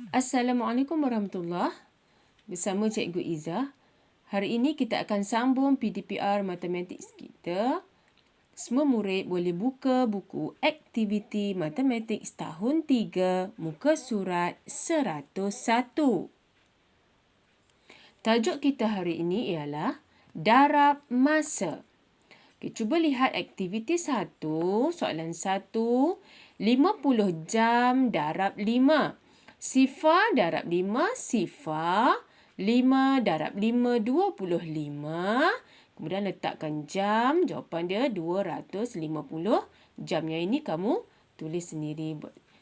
Assalamualaikum warahmatullahi. Bersama Cikgu Izzah. Hari ini kita akan sambung PDPR Matematik kita. Semua murid boleh buka buku aktiviti matematik tahun 3, muka surat 101. Tajuk kita hari ini ialah darab masa. Okay, cuba lihat aktiviti 1, soalan 1, 50 jam darab 5. Sifar darab 5, sifar 5 darab 5, 25. Kemudian letakkan jam, jawapan dia 250 jam. Yang ini kamu tulis sendiri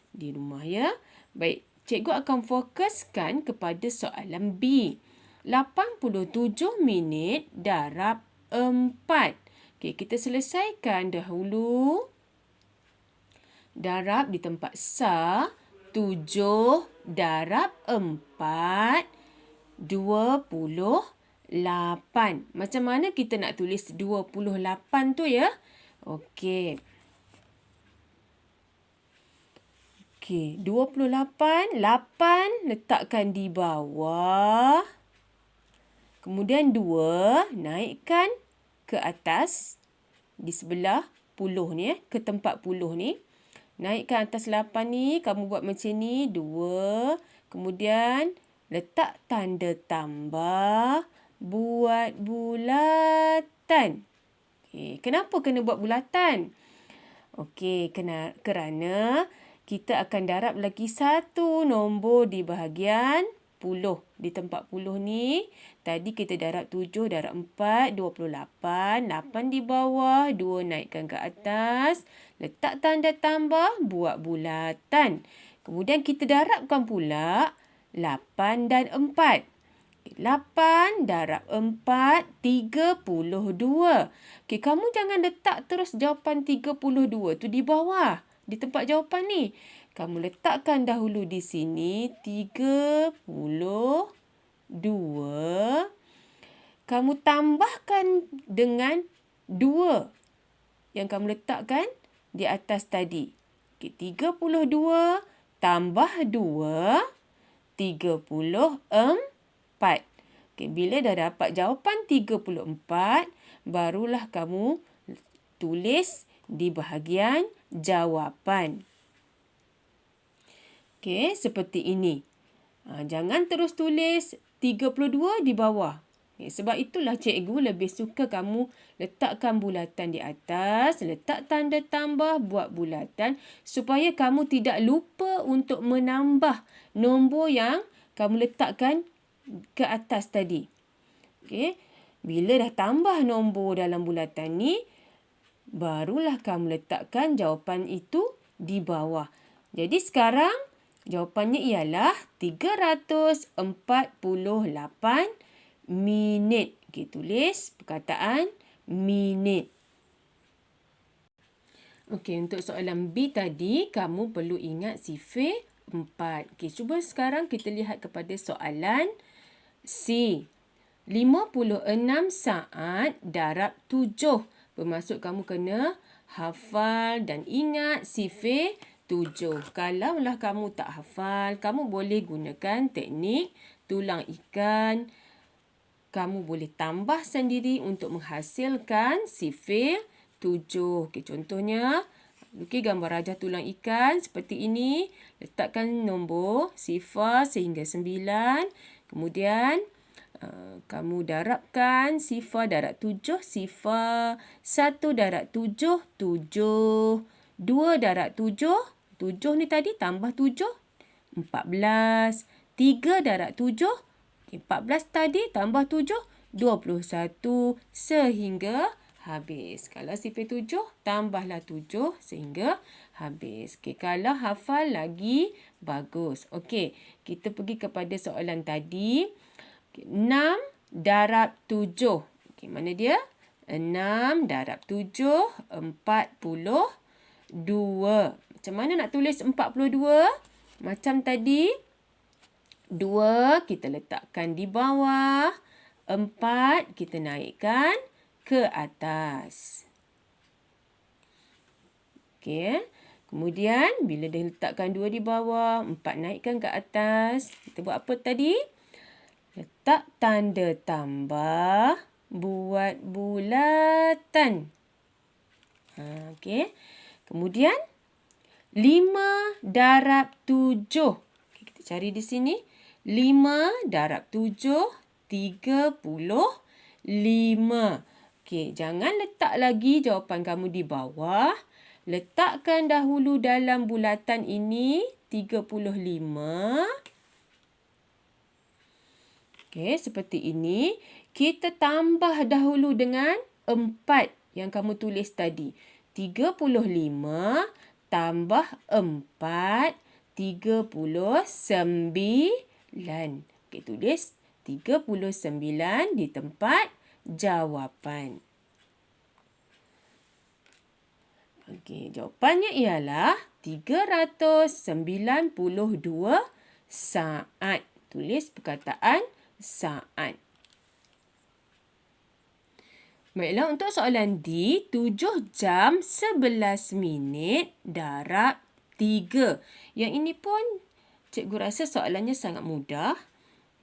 di rumah ya. Baik, cikgu akan fokuskan kepada soalan B. 87 minit darab 4. Okey, kita selesaikan dahulu. Darab di tempat sah. 7 darab 4, 28. Macam mana kita nak tulis 28 tu ya? Okey. Okey, 28, 8 letakkan di bawah. Kemudian 2 naikkan ke atas di sebelah puluh ni ke tempat puluh ni. Naikkan atas 8 ni, kamu buat macam ni, 2. Kemudian letak tanda tambah, buat bulatan. Okay. Kenapa kena buat bulatan? Okey, kerana kita akan darab lagi satu nombor di bahagian puluh. Di tempat puluh ni, tadi kita darab 7, darab 4, 28. 8 di bawah, 2 naikkan ke atas. Letak tanda tambah, buat bulatan. Kemudian kita darabkan pula 8 dan 4. 8 darab 4, 32. Okey, kamu jangan letak terus jawapan 32 tu di bawah. Di tempat jawapan ni. Kamu letakkan dahulu di sini 32. Kamu tambahkan dengan 2 yang kamu letakkan di atas tadi. Okay, 32 tambah 2, 34. Okay, bila dah dapat jawapan 34, barulah kamu tulis di bahagian jawapan. Okey, seperti ini. Jangan terus tulis 32 di bawah. Sebab itulah cikgu lebih suka kamu letakkan bulatan di atas, letak tanda tambah, buat bulatan supaya kamu tidak lupa untuk menambah nombor yang kamu letakkan ke atas tadi. Okey, bila dah tambah nombor dalam bulatan ni, barulah kamu letakkan jawapan itu di bawah. Jadi sekarang jawapannya ialah 348 minit. Okey, tulis perkataan minit. Okey, untuk soalan B tadi, kamu perlu ingat sifar 4. Okey, cuba sekarang kita lihat kepada soalan C. 56 saat darab 7. Bermaksud kamu kena hafal dan ingat sifar 7. Kalaulah kamu tak hafal, kamu boleh gunakan teknik tulang ikan. Kamu boleh tambah sendiri untuk menghasilkan sifar 7. Okey, contohnya, lukis gambar rajah tulang ikan seperti ini. Letakkan nombor sifar sehingga 9. Kemudian, kamu darabkan sifar darab 7, sifar 1 darab 7, 7. 2 darab 7, 7 ni tadi tambah 7, 14. 3 darab 7, 14 tadi tambah 7, 21 sehingga habis. Kalau sifar 7, tambahlah 7 sehingga habis. Okey, kalau hafal lagi bagus. Okey, kita pergi kepada soalan tadi. 6 darab 7. Okey, mana dia? 6 darab 7, 42. Macam mana nak tulis 42? Macam tadi, 2 kita letakkan di bawah, 4 kita naikkan ke atas. Okey, Kemudian, bila dah letakkan 2 di bawah, 4 naikkan ke atas. Kita buat apa tadi? Letak tanda tambah, buat bulatan. Okey. Kemudian, 5 darab 7. Okay, kita cari di sini. 5 darab 7, 35. Okey, jangan letak lagi jawapan kamu di bawah. Letakkan dahulu dalam bulatan ini 35. Okey, seperti ini. Kita tambah dahulu dengan 4 yang kamu tulis tadi. 35 tambah 4, 39. Okey, tulis 39 di tempat jawapan. Okey, jawapannya ialah 392 saat. Tulis perkataan saat. Baiklah, untuk soalan D, 7 jam 11 minit darab 3. Yang ini pun cikgu rasa soalannya sangat mudah.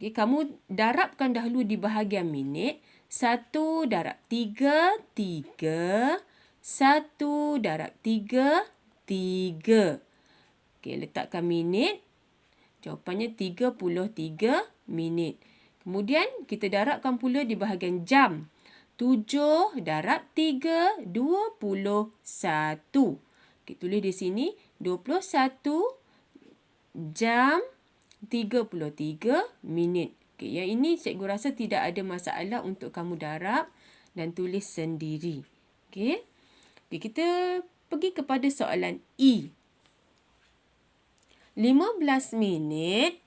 Okay, kamu darabkan dahulu di bahagian minit. 1 darab 3, 3. 1 darab 3, 3. Okey, letakkan minit. Jawapannya 33 minit. Kemudian, kita darabkan pula di bahagian jam. 7 darab 3, 21. Okey, tulis di sini 21 jam 33 minit. Okey, yang ini cikgu rasa tidak ada masalah untuk kamu darab dan tulis sendiri. Okey. Okay, kita pergi kepada soalan E. 15 minit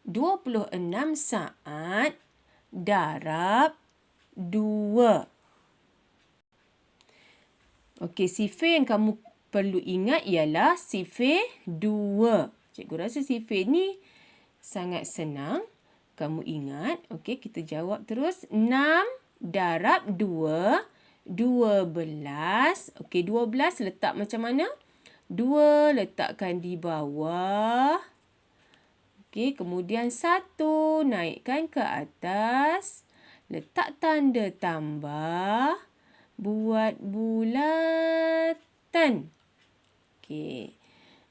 26 saat darab 2. Okey, sifar yang kamu perlu ingat ialah sifar 2. Cikgu rasa sifar ni sangat senang kamu ingat. Okey, kita jawab terus. 6 darab 2. 12. Okey, 12 letak macam mana? 2 letakkan di bawah. Okey, kemudian 1 naikkan ke atas. Letak tanda tambah. Buat bulatan. Okey.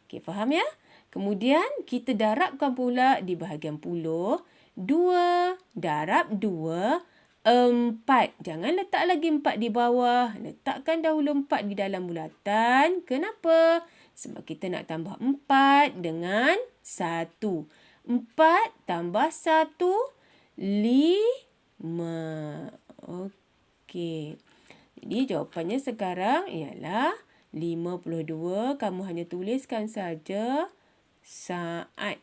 Okey, faham ya? Kemudian kita darabkan pula di bahagian puluh. 2 darab 2. 4. Jangan letak lagi 4 di bawah. Letakkan dahulu 4 di dalam bulatan. Kenapa? Sebab kita nak tambah 4 dengan 1. 4 tambah 1, 5. Okey. Jadi jawapannya sekarang ialah 52. Kamu hanya tuliskan saja saat.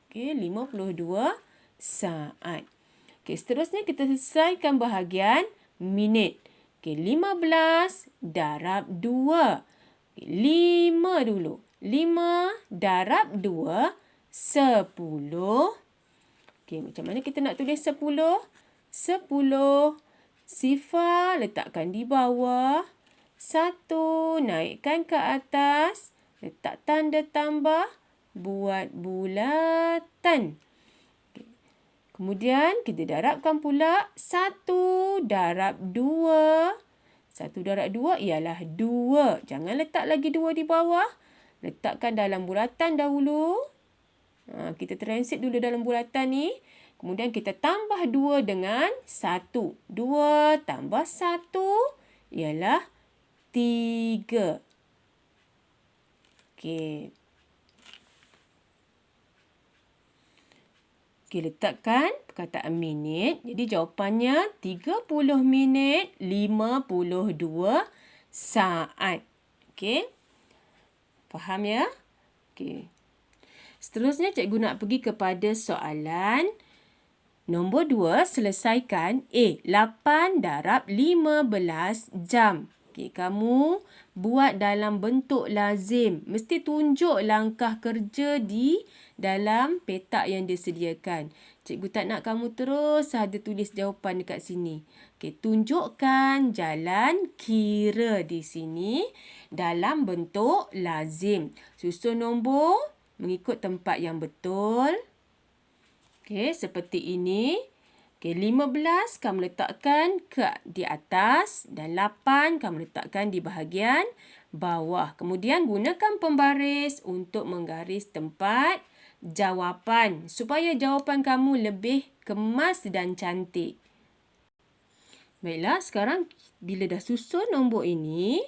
Okey, 52 saat. Okey, seterusnya kita selesaikan bahagian minit. Okey, 15 darab 2. Okay, 5 dulu. 5 darab 2, 10. Okey, macam mana kita nak tulis 10? 10. Sifar letakkan di bawah. 1 naikkan ke atas. Letak tanda tambah. Buat bulatan. Kemudian kita darabkan pula 1 darab 2. 1 darab 2 ialah 2. Jangan letak lagi 2 di bawah. Letakkan dalam bulatan dahulu. Kita transit dulu dalam bulatan ni. Kemudian kita tambah 2 dengan 1. 2 tambah 1 ialah 3. Okey. Okey, letakkan perkataan minit. Jadi jawapannya 30 minit 52 saat. Okey. Faham ya? Okey. Seterusnya cikgu nak pergi kepada soalan nombor 2. Selesaikan A. 8 darab 15 jam. Okey, kamu buat dalam bentuk lazim. Mesti tunjuk langkah kerja di dalam petak yang disediakan. Cikgu tak nak kamu terus sahaja tulis jawapan dekat sini. Okey, tunjukkan jalan kira di sini dalam bentuk lazim. Susun nombor mengikut tempat yang betul. Okey, seperti ini. Okey, 15 kamu letakkan di atas dan 8 kamu letakkan di bahagian bawah. Kemudian gunakan pembaris untuk menggaris tempat jawapan supaya jawapan kamu lebih kemas dan cantik. Baiklah, sekarang bila dah susun nombor ini,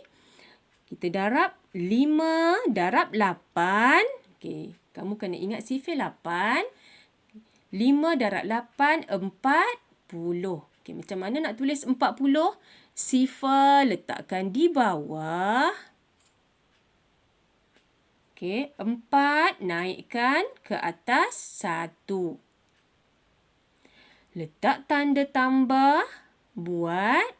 kita darab 5 darab 8. Okey, kamu kena ingat sifar 8. 5 darab 8, 40. Okey, macam mana nak tulis 40? Sifar letakkan di bawah. Okey, 4 naikkan ke atas 1. Letak tanda tambah, buat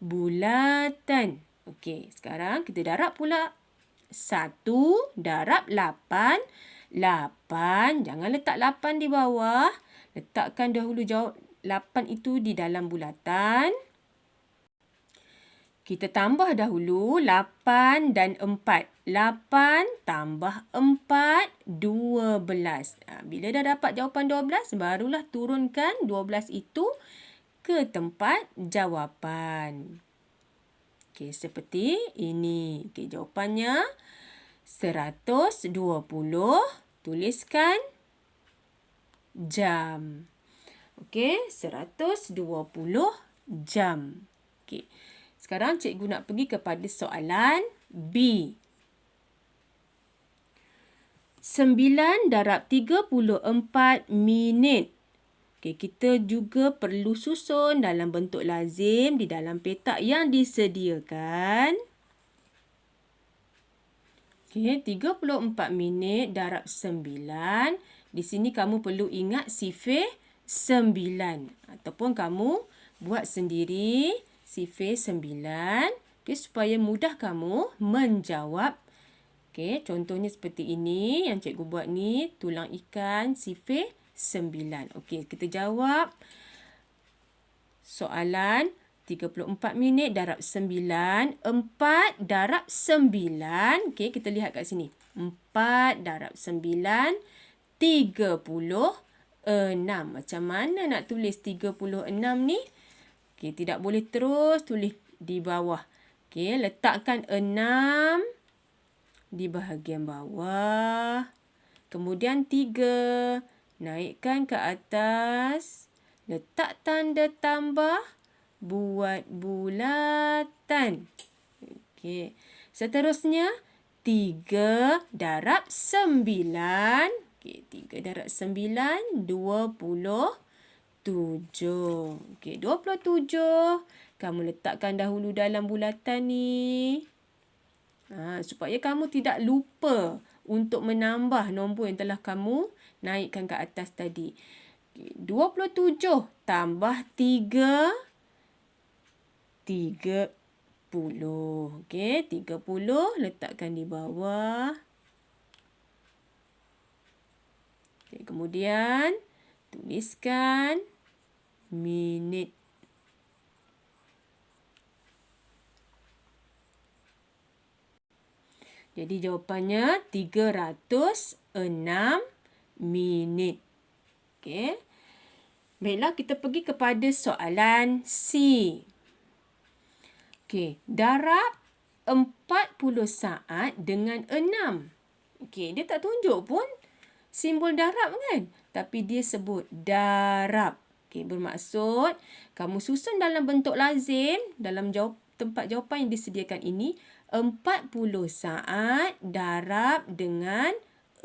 bulatan. Okey, sekarang kita darab pula 1 darab 8. 8, jangan letak 8 di bawah. Letakkan dahulu 8 itu di dalam bulatan. Kita tambah dahulu 8 dan 4. 8 tambah 4, 12. Bila dah dapat jawapan 12, barulah turunkan 12 itu ke tempat jawapan. Okey, seperti ini. Okey, jawapannya 120. Tuliskan jam. Okey, 120 jam. Okey. Sekarang cikgu nak pergi kepada soalan B. 9 darab 34 minit. Okey, kita juga perlu susun dalam bentuk lazim di dalam petak yang disediakan. Okey, 34 minit darab 9. Di sini kamu perlu ingat sifar 9. Ataupun kamu buat sendiri sifar 9. Okey, supaya mudah kamu menjawab. Okey, contohnya seperti ini. Yang cikgu buat ni, tulang ikan sifar 9. Okey, kita jawab soalan 34 minit darab 9. 4 darab 9. Okey, kita lihat kat sini. 4 darab 9, 36. Macam mana nak tulis 36 ni? Okey, tidak boleh terus tulis di bawah. Okey, letakkan 6 di bahagian bawah. Kemudian 3. Naikkan ke atas. Letak tanda tambah. Buat bulatan. Okey. Seterusnya, 3 darab 9. Okey, 3 darab 9, 27. Okey, 27. Kamu letakkan dahulu dalam bulatan ni. Supaya kamu tidak lupa untuk menambah nombor yang telah kamu naikkan ke atas tadi. Okey, 27 tambah 3. 30. Okey, 30 letakkan di bawah. Okey, kemudian tuliskan minit. Jadi jawapannya 306 minit. Okey. Baiklah, kita pergi kepada soalan C. Okey, darab 40 saat dengan 6. Okey, dia tak tunjuk pun simbol darab kan? Tapi dia sebut darab. Okey, bermaksud kamu susun dalam bentuk lazim dalam tempat jawapan yang disediakan ini. 40 saat darab dengan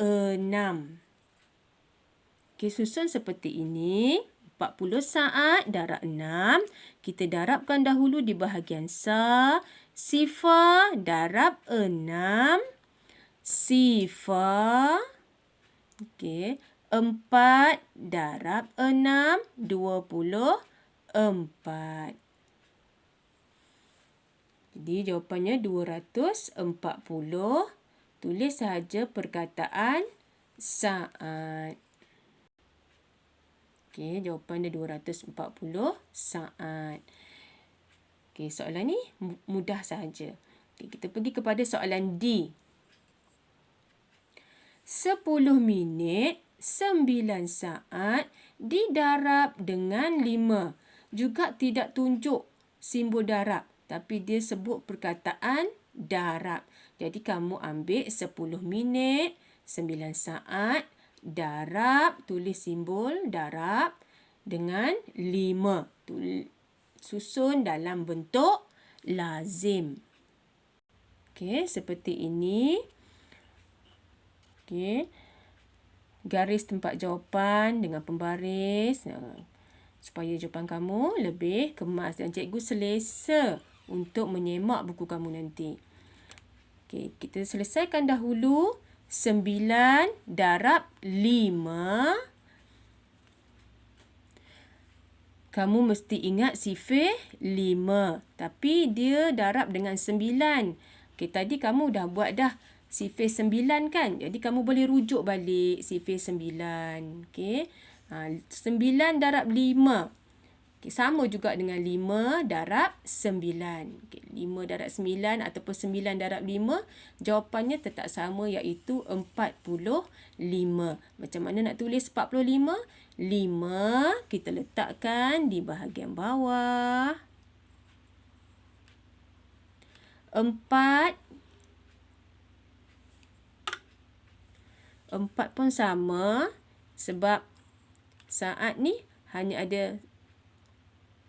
6. Okey, susun seperti ini. 40 saat darab 6. Kita darabkan dahulu di bahagian sa. Sifar darab 6. Sifar. Okey. 4 darab 6. 24. Jadi jawapannya 240. Tulis sahaja perkataan saat. Okey, jawapannya 240 saat. Okey, soalan ni mudah sahaja. Okey, kita pergi kepada soalan D. 10 minit 9 saat didarab dengan 5. Juga tidak tunjuk simbol darab, tapi dia sebut perkataan darab. Jadi kamu ambil 10 minit 9 saat darab, tulis simbol darab dengan 5. Susun dalam bentuk lazim. Okey, seperti ini. Okey. Garis tempat jawapan dengan pembaris supaya jawapan kamu lebih kemas dan cikgu selesa untuk menyemak buku kamu nanti. Okey, kita selesaikan dahulu 9 darab 5. Kamu mesti ingat sifir 5. Tapi dia darab dengan 9. Okey, tadi kamu dah buat dah sifir 9 kan? Jadi kamu boleh rujuk balik sifir 9. Okey. 9 darab 5. Okay, sama juga dengan 5 darab 9. Okay, 5 darab 9 ataupun 9 darab 5, jawapannya tetap sama iaitu 45. Macam mana nak tulis 45? 5 kita letakkan di bahagian bawah. 4 pun sama sebab saat ni hanya ada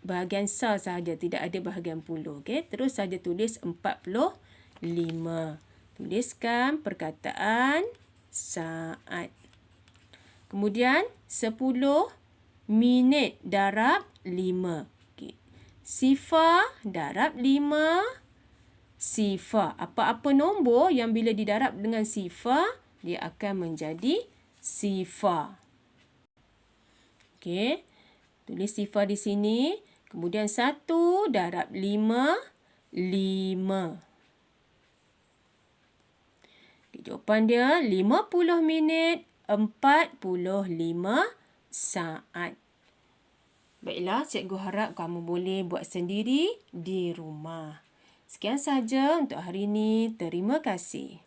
bahagian sa sahaja, tidak ada bahagian puluh. Okey, terus saja tulis 45. Tuliskan perkataan saat. Kemudian 10 minit darab 5. Okey. Sifar darab 5. Sifar. Apa-apa nombor yang bila didarab dengan sifar, dia akan menjadi sifar. Okey. Tulis sifar di sini. Kemudian 1 darab 5, 5. Okay, jawapan dia 50 minit 45 saat. Baiklah, cikgu harap kamu boleh buat sendiri di rumah. Sekian sahaja untuk hari ini. Terima kasih.